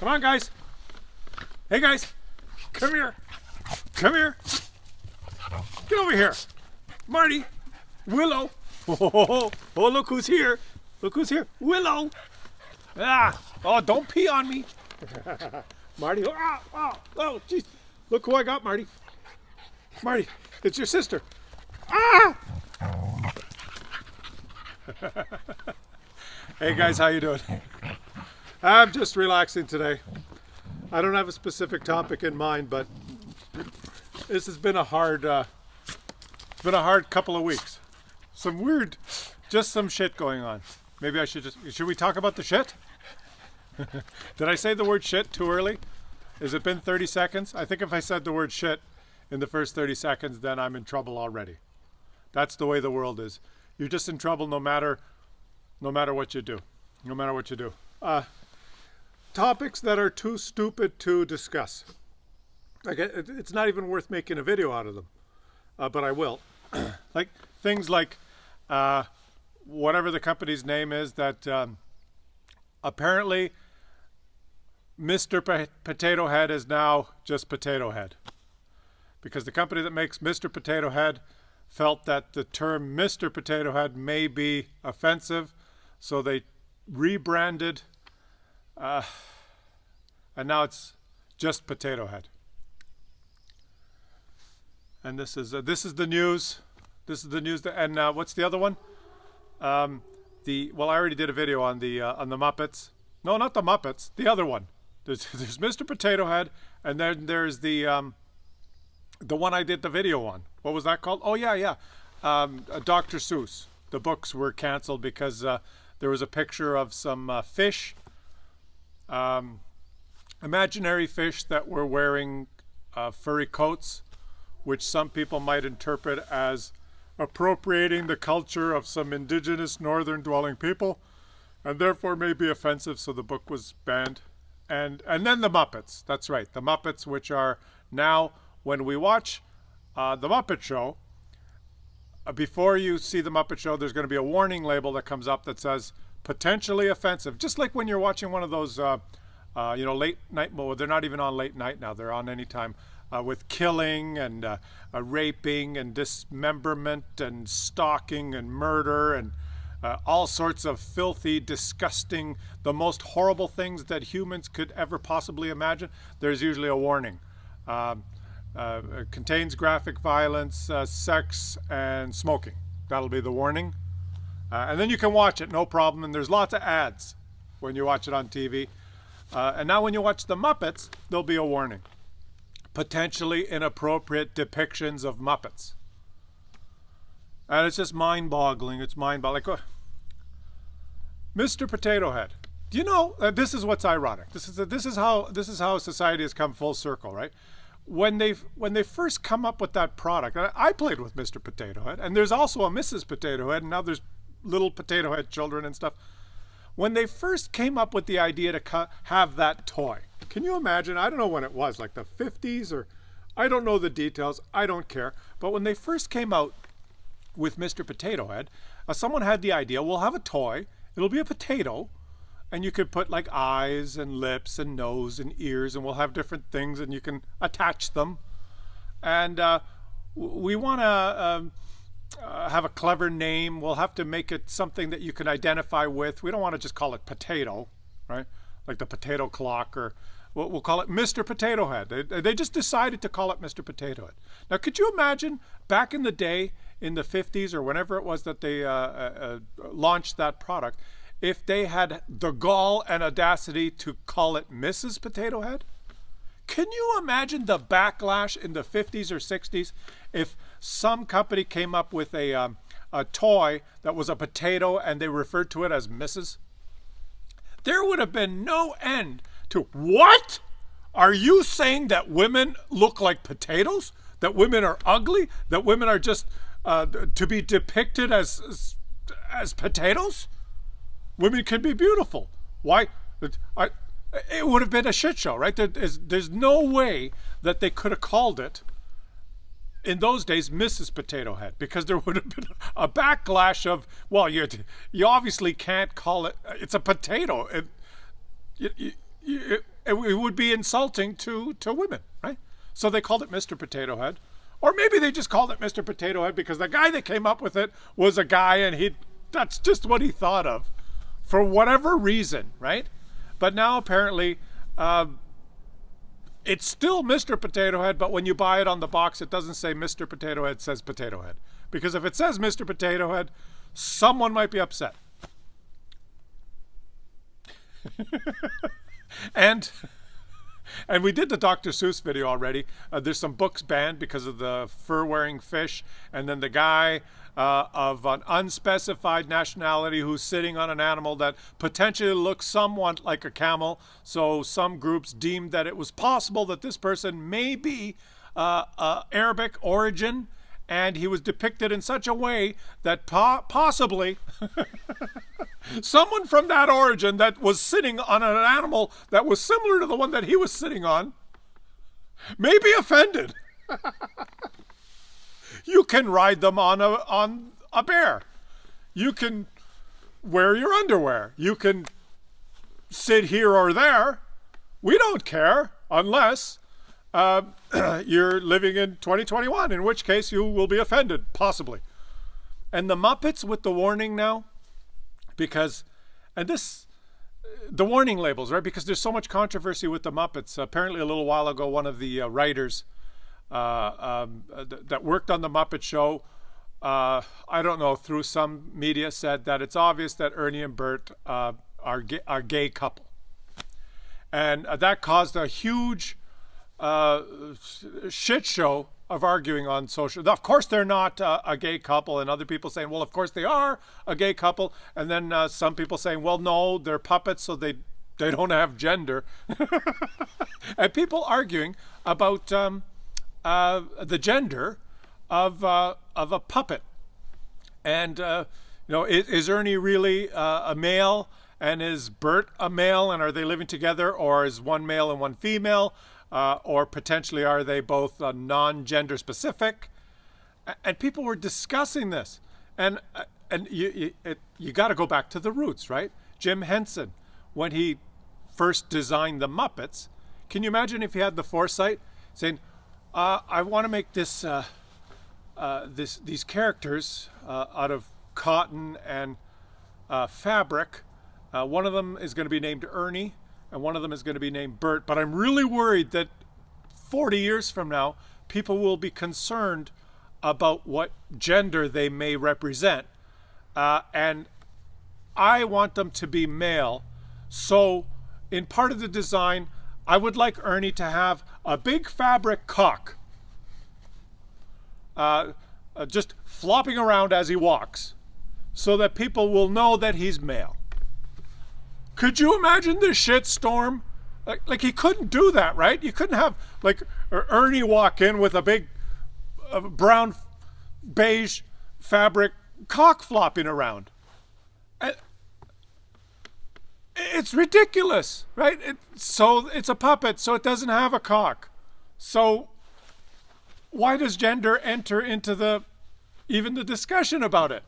Come on, guys. Hey, guys. Come here. Come here. Get over here. Marty. Willow. Oh, look who's here. Look who's here. Willow. Ah. Oh, don't pee on me. Marty. Oh, jeez. Look who I got, Marty. Marty, it's your sister. Ah! Hey guys, how you doing? I'm just relaxing today. I don't have a specific topic in mind, but this has been a hard couple of weeks. Just some shit going on. Maybe I should we talk about the shit? Did I say the word shit too early? Has it been 30 seconds? I think if I said the word shit in the first 30 seconds, then I'm in trouble already. That's the way the world is. You're just in trouble no matter what you do. No matter what you do. Topics that are too stupid to discuss. It's not even worth making a video out of them. But I will. Like things like whatever the company's name is that apparently Mr. Potato Head is now just Potato Head. Because the company that makes Mr. Potato Head felt that the term Mr. Potato Head may be offensive, so they rebranded, and now it's just Potato Head. And this is the news. This is the news. And what's the other one? I already did a video on the Muppets. No, not the Muppets. The other one. There's Mr. Potato Head, and then there's the one I did the video on. What was that called? Oh yeah. Dr. Seuss. The books were canceled because there was a picture of some fish, imaginary fish that were wearing furry coats, which some people might interpret as appropriating the culture of some indigenous northern dwelling people, and therefore may be offensive, so the book was banned. And then the Muppets. That's right, the Muppets, which are now, when we watch the Muppet Show, before you see the Muppet Show, there's going to be a warning label that comes up that says potentially offensive. Just like when you're watching one of those, late night. Well, they're not even on late night now. They're on anytime, with killing and raping and dismemberment and stalking and murder and all sorts of filthy, disgusting, the most horrible things that humans could ever possibly imagine. There's usually a warning. Contains graphic violence, sex, and smoking. That'll be the warning. And then you can watch it, no problem. And there's lots of ads when you watch it on TV. And now when you watch the Muppets, there'll be a warning. Potentially inappropriate depictions of Muppets. And it's just mind-boggling. It's mind-boggling. Like, Mr. Potato Head. Do you know, this is what's ironic. This is how society has come full circle, right? When they first come up with that product, I played with Mr. Potato Head, and there's also a Mrs. Potato Head, and now there's little Potato Head children and stuff. When they first came up with the idea to have that toy, can you imagine? I don't know when it was, like the 50s, or I don't know the details. I don't care. But when they first came out with Mr. Potato Head, someone had the idea, we'll have a toy, it'll be a potato, and you could put like eyes and lips and nose and ears, and we'll have different things, and you can attach them. And we want to have a clever name. We'll have to make it something that you can identify with. We don't want to just call it potato, right? Like the potato clock, or we'll call it Mr. Potato Head. They just decided to call it Mr. Potato Head. Now, could you imagine back in the day, in the 50s or whenever it was that they launched that product, if they had the gall and audacity to call it Mrs. Potato Head? Can you imagine the backlash in the 50s or 60s if some company came up with a toy that was a potato and they referred to it as Mrs.? There would have been no end to, what? Are you saying that women look like potatoes? That women are ugly? That women are just to be depicted as potatoes? Women can be beautiful. Why? It would have been a shit show, right? There's no way that they could have called it, in those days, Mrs. Potato Head, because there would have been a backlash of, well, you obviously can't call it, it's a potato. it would be insulting to women, right? So they called it Mr. Potato Head. Or maybe they just called it Mr. Potato Head because the guy that came up with it was a guy and that's just what he thought of for whatever reason, right? But now apparently it's still Mr. Potato Head, but when you buy it on the box, it doesn't say Mr. Potato Head, it says Potato Head. Because if it says Mr. Potato Head, someone might be upset. And we did the Dr. Seuss video already. There's some books banned because of the fur-wearing fish, and then the guy of an unspecified nationality who's sitting on an animal that potentially looks somewhat like a camel. So some groups deemed that it was possible that this person may be Arabic origin, and he was depicted in such a way that possibly someone from that origin that was sitting on an animal that was similar to the one that he was sitting on may be offended. You can ride them on a bear. You can wear your underwear. You can sit here or there. We don't care unless you're living in 2021, in which case you will be offended, possibly. And the Muppets with the warning now, because, and this, the warning labels, right? Because there's so much controversy with the Muppets. Apparently a little while ago, one of the writers that worked on the Muppet Show, I don't know, through some media said that it's obvious that Ernie and Bert are a gay couple. And that caused a huge shit show of arguing on social. Of course they're not a gay couple, and other people saying, well, of course they are a gay couple, and then some people saying, well, no, they're puppets, so they don't have gender. And people arguing about the gender of a puppet. And is Ernie really a male, and is Bert a male, and are they living together, or is one male and one female? Or potentially are they both non-gender specific? And people were discussing this. And you got to go back to the roots, right? Jim Henson, when he first designed the Muppets, can you imagine if he had the foresight saying, I want to make this these characters out of cotton and fabric. One of them is going to be named Ernie, and one of them is going to be named Bert. But I'm really worried that 40 years from now, people will be concerned about what gender they may represent. And I want them to be male. So in part of the design, I would like Ernie to have a big fabric cock, just flopping around as he walks, so that people will know that he's male. Could you imagine the shitstorm? Like he couldn't do that, right? You couldn't have like Ernie walk in with a big brown beige fabric cock flopping around. It's ridiculous, right? So it's a puppet, so it doesn't have a cock. So why does gender enter into even the discussion about it?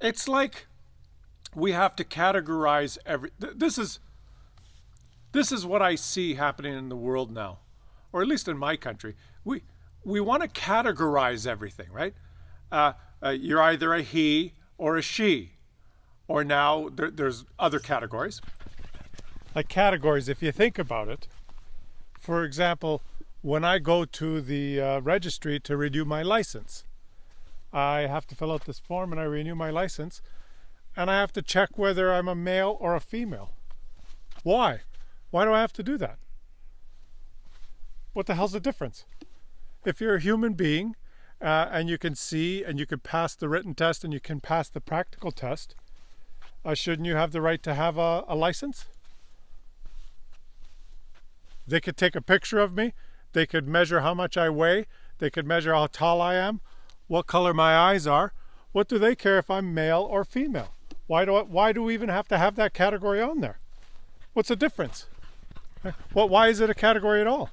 It's like we have to categorize this is what I see happening in the world now, or at least in my country. We want to categorize everything, right? You're either a he or a she, or now there's other categories. Like categories, if you think about it. For example, when I go to the registry to renew my license, I have to fill out this form and I renew my license. And I have to check whether I'm a male or a female. Why? Why do I have to do that? What the hell's the difference? If you're a human being and you can see and you can pass the written test and you can pass the practical test, shouldn't you have the right to have a license? They could take a picture of me. They could measure how much I weigh. They could measure how tall I am, what color my eyes are. What do they care if I'm male or female? Why do we even have to have that category on there? What's the difference? Why is it a category at all?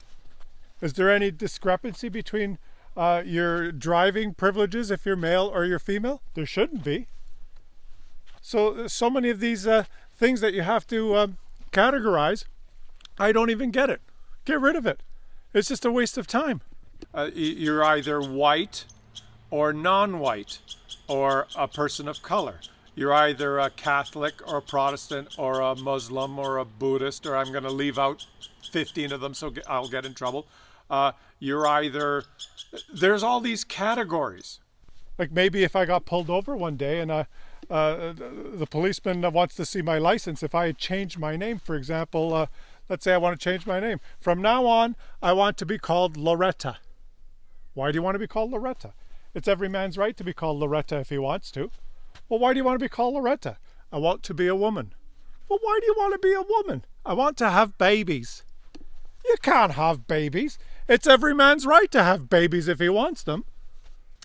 Is there any discrepancy between your driving privileges if you're male or you're female? There shouldn't be. So many of these things that you have to categorize, I don't even get it. Get rid of it. It's just a waste of time. You're either white or non-white or a person of color. You're either a Catholic or a Protestant or a Muslim or a Buddhist, or I'm going to leave out 15 of them so I'll get in trouble. You're either, there's all these categories. Like maybe if I got pulled over one day and the policeman wants to see my license, if I had changed my name, for example, let's say I want to change my name. From now on, I want to be called Loretta. Why do you want to be called Loretta? It's every man's right to be called Loretta if he wants to. Well, why do you want to be called Loretta? I want to be a woman. Well, why do you want to be a woman? I want to have babies. You can't have babies. It's every man's right to have babies if he wants them.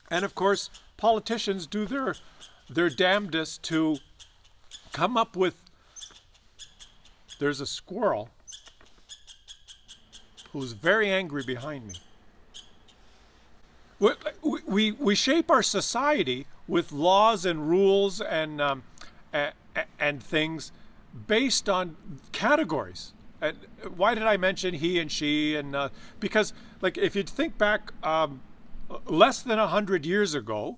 And of course, politicians do their damnedest to come up with... There's a squirrel who's very angry behind me. We shape our society with laws and rules and things based on categories. And why did I mention he and she? And because, like, if you think back less than 100 years ago,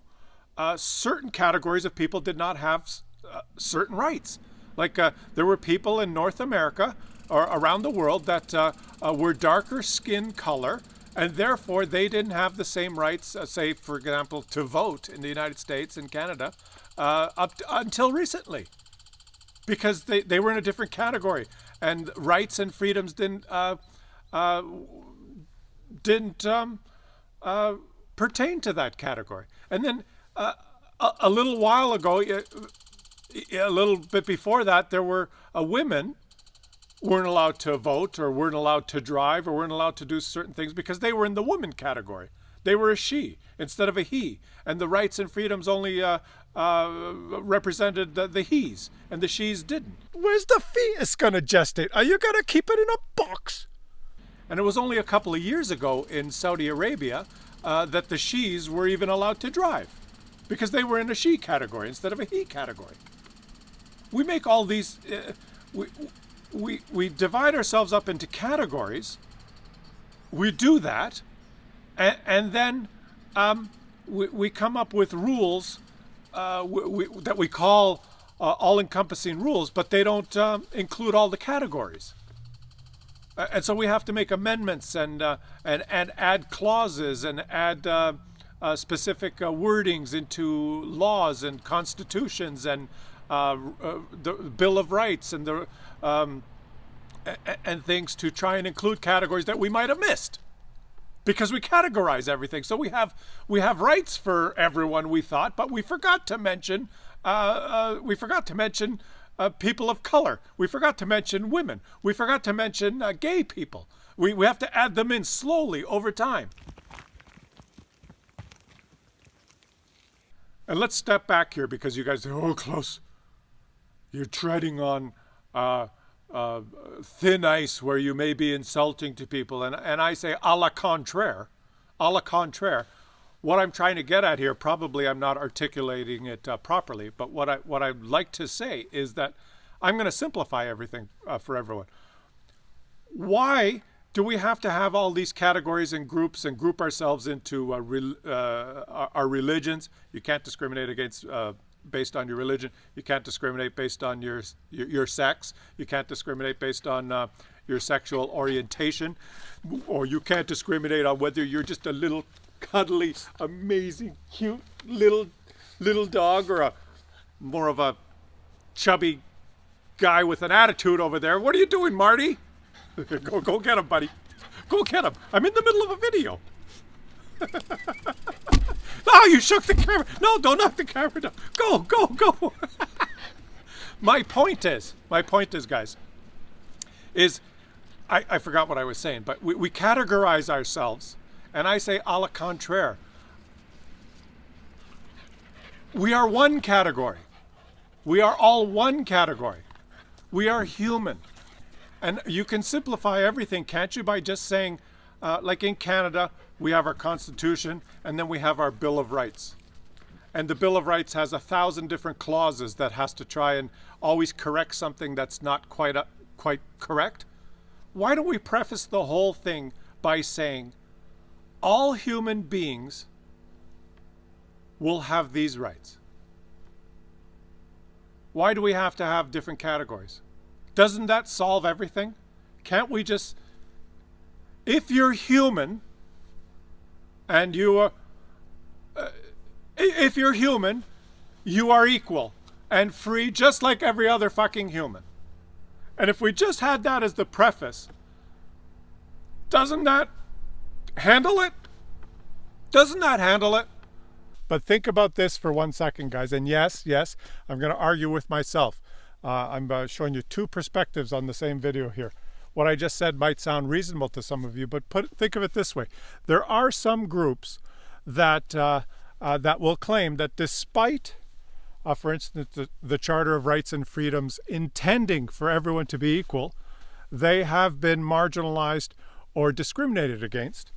certain categories of people did not have certain rights. Like there were people in North America or around the world that were darker skin color, and therefore they didn't have the same rights, say, for example, to vote in the United States and Canada until recently, because they were in a different category, and rights and freedoms didn't pertain to that category. And then a little while ago, a little bit before that, there were women weren't allowed to vote or weren't allowed to drive or weren't allowed to do certain things because they were in the woman category. They were a she instead of a he. And the rights and freedoms only represented the he's, and the she's didn't. Where's the fetus going to gestate? Are you going to keep it in a box? And it was only a couple of years ago in Saudi Arabia that the she's were even allowed to drive because they were in a she category instead of a he category. We make all these... We divide ourselves up into categories. We do that, and then we come up with rules that we call all-encompassing rules, but they don't include all the categories. And so we have to make amendments and add clauses and add specific wordings into laws and constitutions and the Bill of Rights and the and things to try and include categories that we might have missed, because we categorize everything. So we have rights for everyone, we thought, but we forgot to mention people of color. We forgot to mention women. We forgot to mention gay people. We have to add them in slowly over time. And let's step back here, because you guys say, oh, Klaus, you're treading on thin ice where you may be insulting to people. And I say, à la contraire, what I'm trying to get at here, probably I'm not articulating it properly, but what I'd like to say is that I'm going to simplify everything for everyone. Why do we have to have all these categories and groups and group ourselves into our religions? You can't discriminate against based on your religion. You can't discriminate based on your sex. You can't discriminate based on your sexual orientation, or you can't discriminate on whether you're just a little cuddly, amazing, cute little dog or more of a chubby guy with an attitude over there. What are you doing, Marty? Go get him, buddy. Go get him. I'm in the middle of a video. No, you shook the camera. No, don't knock the camera down. Go. My point is, guys, is I forgot what I was saying, but we categorize ourselves, and I say a la contraire. We are one category. We are all one category. We are human. And you can simplify everything, can't you, by just saying, like in Canada, we have our Constitution, and then we have our Bill of Rights. And the Bill of Rights has 1,000 different clauses that has to try and always correct something that's not quite quite correct. Why don't we preface the whole thing by saying all human beings will have these rights? Why do we have to have different categories? Doesn't that solve everything? Can't we just, if you're human and you are, if you're human, you are equal and free just like every other fucking human. And if we just had that as the preface, doesn't that handle it? Doesn't that handle it? But think about this for 1 second, guys. And yes, I'm going to argue with myself. I'm showing you two perspectives on the same video here. What I just said might sound reasonable to some of you, but think of it this way. There are some groups that that will claim that despite, for instance, the Charter of Rights and Freedoms intending for everyone to be equal, they have been marginalized or discriminated against,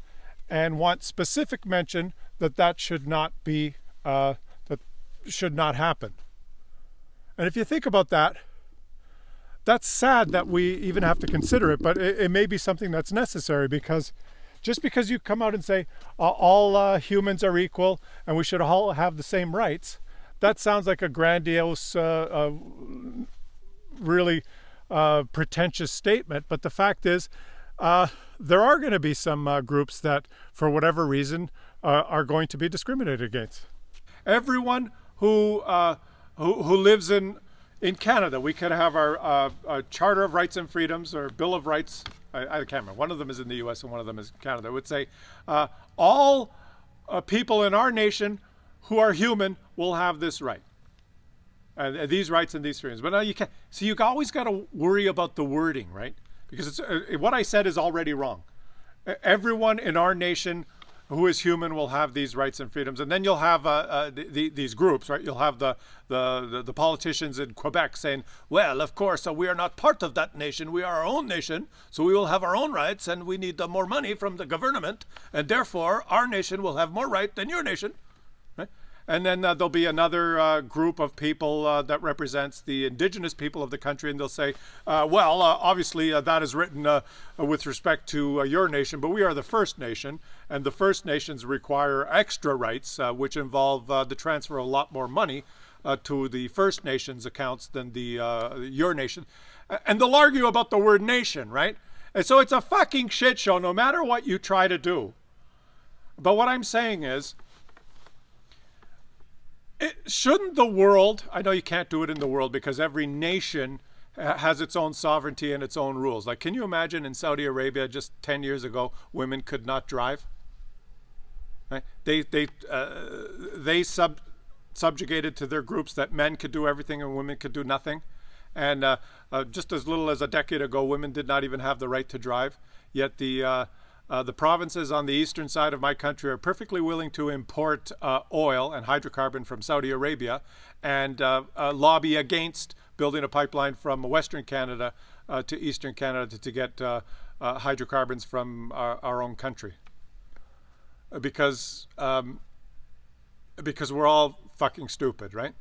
and want specific mention that should not be, that should not happen. And if you think about that, that's sad that we even have to consider it, but it may be something that's necessary, because just because you come out and say all humans are equal and we should all have the same rights, that sounds like a grandiose, really pretentious statement. But the fact is, there are going to be some groups that, for whatever reason, are going to be discriminated against. Everyone who lives in Canada, we could have our Charter of Rights and Freedoms, or Bill of Rights. I can't remember. One of them is in the U.S. and one of them is Canada. It would say all people in our nation who are human will have this right, and these rights and these freedoms. But now you can't. So you always got to worry about the wording, right? Because it's, what I said is already wrong. Everyone in our nation who is human will have these rights and freedoms, and then you'll have these groups, right? You'll have the politicians in Quebec saying, "Well, of course, we are not part of that nation. We are our own nation, so we will have our own rights, and we need more money from the government, and therefore our nation will have more right than your nation." Right? And then there'll be another group of people that represents the indigenous people of the country, and they'll say, well, obviously that is written with respect to your nation, but we are the First Nation, and the First Nations require extra rights, which involve the transfer of a lot more money to the First Nations accounts than your nation. And they'll argue about the word nation, right? And so it's a fucking shit show no matter what you try to do. But what I'm saying is, shouldn't the world, I know you can't do it in the world because every nation has its own sovereignty and its own rules. Like, can you imagine in Saudi Arabia just 10 years ago, women could not drive? Right? They subjugated to their groups that men could do everything and women could do nothing. And just as little as a decade ago, women did not even have the right to drive. Yet the provinces on the eastern side of my country are perfectly willing to import oil and hydrocarbon from Saudi Arabia and lobby against building a pipeline from Western Canada to Eastern Canada to get hydrocarbons from our own country. Because we're all fucking stupid, right?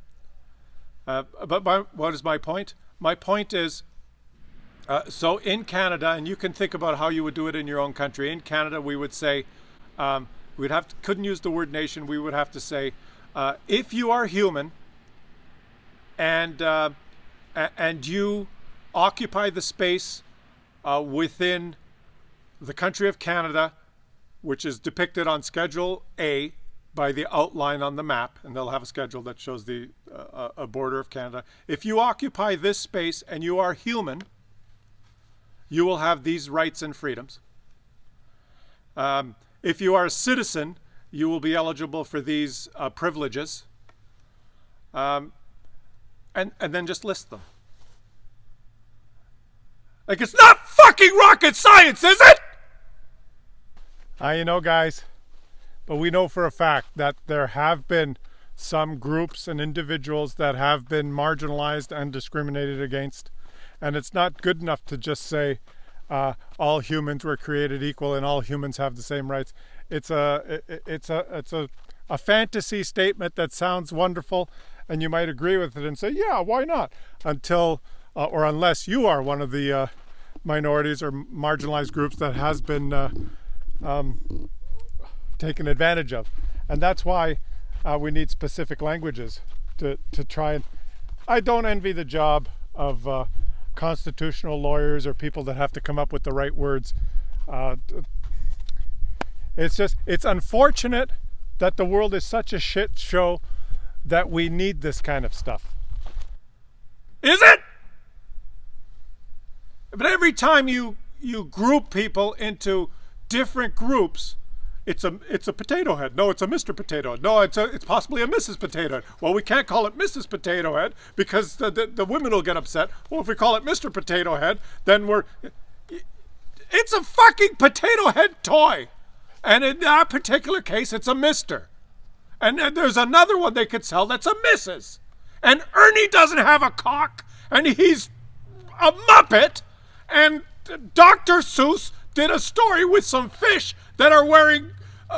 But what is my point? My point is, so in Canada, and you can think about how you would do it in your own country. In Canada, we would say, couldn't use the word nation. We would have to say, if you are human, and you occupy the space within the country of Canada, which is depicted on Schedule A by the outline on the map, and they'll have a schedule that shows the a border of Canada. If you occupy this space and you are human, you will have these rights and freedoms. If you are a citizen, you will be eligible for these privileges. And then just list them. Like, it's not fucking rocket science, is it? You know, guys, but we know for a fact that there have been some groups and individuals that have been marginalized and discriminated against. And it's not good enough to just say all humans were created equal and all humans have the same rights. It's a fantasy statement that sounds wonderful, and you might agree with it and say, yeah, why not? Until or unless you are one of the minorities or marginalized groups that has been taken advantage of. And that's why we need specific languages to try and... I don't envy the job of constitutional lawyers or people that have to come up with the right words. It's unfortunate that the world is such a shit show that we need this kind of stuff. Is it? But every time you group people into different groups, it's a potato head. No, it's a Mr. Potato Head. No, it's possibly a Mrs. Potato Head. Well, we can't call it Mrs. Potato Head because the women will get upset. Well, if we call it Mr. Potato Head, then it's a fucking potato head toy. And in that particular case, it's a Mr. And there's another one they could sell that's a Mrs. And Ernie doesn't have a cock, and he's a Muppet. And Dr. Seuss did a story with some fish that are wearing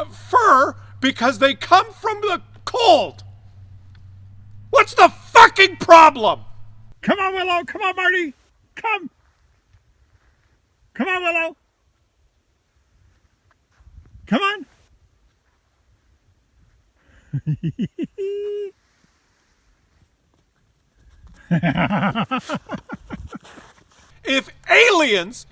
fur because they come from the cold. What's the fucking problem? Come on, Willow. Come on, Marty. Come. Come on, Willow. Come on. If aliens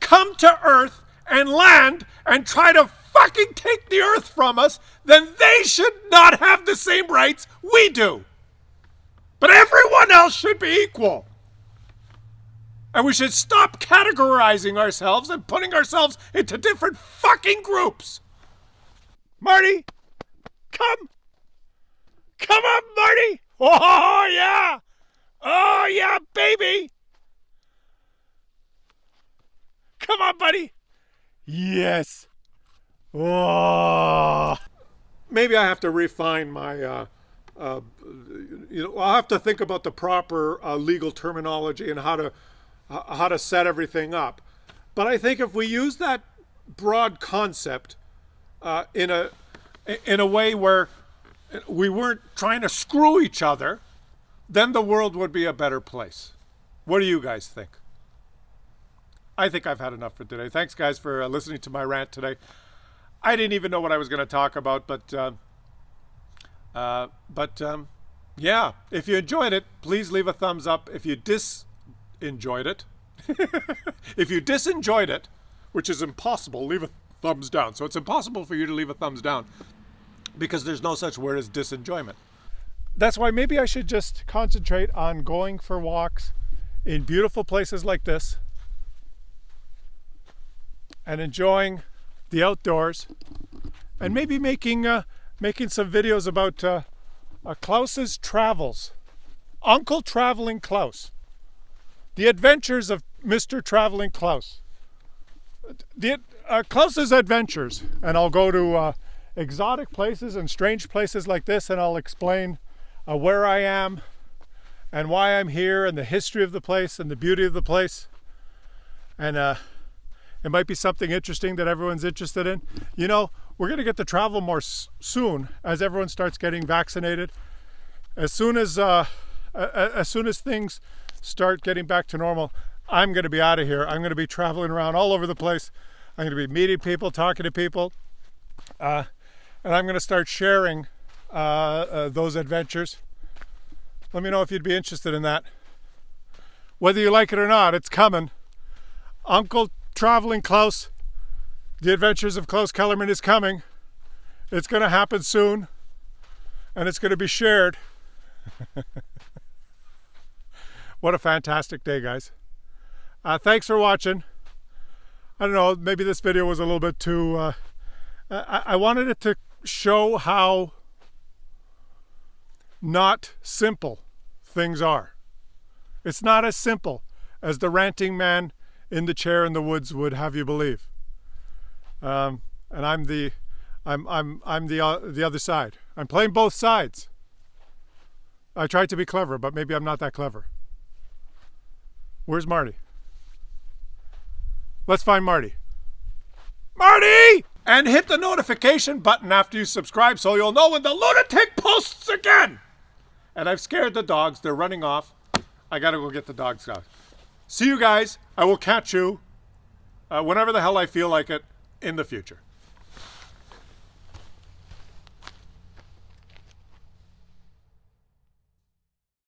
come to Earth and land and try to fucking take the Earth from us, then they should not have the same rights we do. But everyone else should be equal. And we should stop categorizing ourselves and putting ourselves into different fucking groups. Marty, come. Come on, Marty. Oh, yeah. Oh, yeah, baby. Come on, buddy. Yes. Oh. Maybe I have to refine my, I'll have to think about the proper legal terminology and how to set everything up. But I think if we use that broad concept in a way where we weren't trying to screw each other, then the world would be a better place. What do you guys think? I think I've had enough for today. Thanks, guys, for listening to my rant today. I didn't even know what I was going to talk about, but yeah, if you enjoyed it, please leave a thumbs up. If you disenjoyed it, if you disenjoyed it, which is impossible, leave a thumbs down. So it's impossible for you to leave a thumbs down because there's no such word as disenjoyment. That's why maybe I should just concentrate on going for walks in beautiful places like this and enjoying the outdoors, and maybe making some videos about Klaus's travels. Uncle Traveling Klaus. The adventures of Mr. Traveling Klaus. Klaus's adventures. And I'll go to exotic places and strange places like this, and I'll explain where I am and why I'm here and the history of the place and the beauty of the place. And it might be something interesting that everyone's interested in. You know, we're going to get to travel more soon as everyone starts getting vaccinated. As soon as things start getting back to normal, I'm going to be out of here. I'm going to be traveling around all over the place. I'm going to be meeting people, talking to people, and I'm going to start sharing those adventures. Let me know if you'd be interested in that. Whether you like it or not, it's coming. Uncle Traveling Klaus, The Adventures of Claus Kellerman is coming. It's going to happen soon, and it's going to be shared. What a fantastic day, guys. Thanks for watching. I don't know, maybe this video was a little bit too... I wanted it to show how not simple things are. It's not as simple as the ranting man in the chair in the woods would have you believe. And I'm the other side. I'm playing both sides. I tried to be clever, but maybe I'm not that clever. Where's Marty? Let's find Marty. Marty! And hit the notification button after you subscribe so you'll know when the lunatic posts again. And I've scared the dogs. They're running off. I got to go get the dog stuff. See you guys. I will catch you whenever the hell I feel like it in the future.